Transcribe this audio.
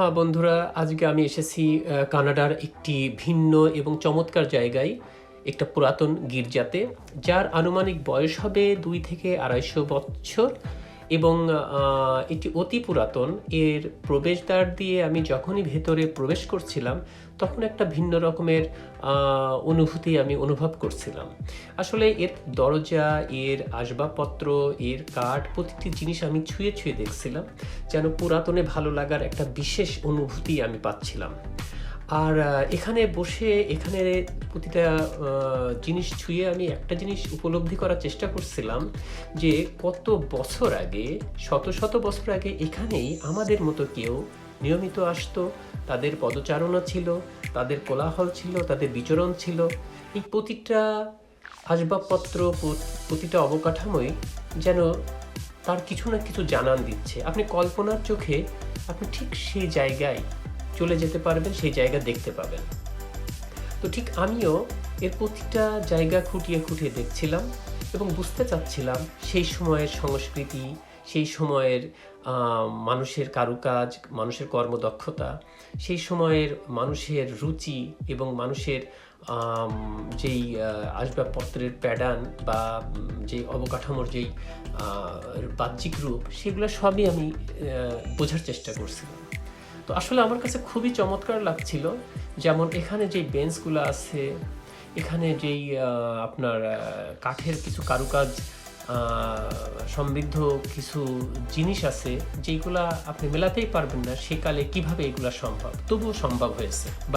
হ্যাঁ বন্ধুরা, আজকে আমি এসেছি কানাডার একটি ভিন্ন এবং চমৎকার জায়গায়, একটা পুরাতন গির্জাতে, যার আনুমানিক বয়স হবে 2 থেকে 250 বছর এবং এটি অতি পুরাতন। এর প্রবেশদ্বার দিয়ে আমি যখনই ভেতরে প্রবেশ করছিলাম তখন একটা ভিন্ন রকমের অনুভূতি আমি অনুভব করছিলাম। আসলে এর দরজা, এর আসবাবপত্র, এর কাঠ, প্রতিটি জিনিস আমি ছুঁয়ে ছুঁয়ে দেখছিলাম, যেন পুরাতনে ভালো লাগার একটা বিশেষ অনুভূতি আমি পাচ্ছিলাম। আর এখানে বসে এখানে প্রতিটা জিনিস ছুঁয়ে আমি একটা জিনিস উপলব্ধি করার চেষ্টা করছিলাম যে কত বছর আগে, শত শত বছর আগে এখানেই আমাদের মতো কেউ নিয়মিত আসতো। তাদের পদচারণা ছিল, তাদের কোলাহল ছিল, তাদের বিচরণ ছিল। এই প্রতিটা আসবাবপত্র, প্রতিটা অবকাঠামোই যেন তার কিছু না কিছু জানান দিচ্ছে। আপনি কল্পনার চোখে আপনি ঠিক সেই জায়গায় চলে যেতে পারবেন, সেই জায়গা দেখতে পাবেন। তো ঠিক আমিও এর প্রতিটা জায়গা খুঁটিয়ে খুঁটিয়ে দেখছিলাম এবং বুঝতে চাচ্ছিলাম সেই সময়ের সংস্কৃতি, সেই সময়ের মানুষের কারুকাজ, মানুষের কর্মদক্ষতা, সেই সময়ের মানুষের রুচি এবং মানুষের যেই আসবাবপত্রের প্যাটার্ন বা যেই অবকাঠামোর যেই বাহ্যিক রূপ, সেগুলো সবই আমি বোঝার চেষ্টা করছিলাম। তো আসলে আমার কাছে খুবই চমৎকার লাগছিল। যেমন এখানে যেই বেঞ্চগুলো আছে, এখানে যেই আপনার কাঠের কিছু কারুকাজ সমৃদ্ধ কিছু জিনিস আছে, যেইগুলা আপনি মেলাতেই পারবেন না সেকালে কিভাবে এগুলা সম্ভব, তবুও সম্ভব হয়েছে।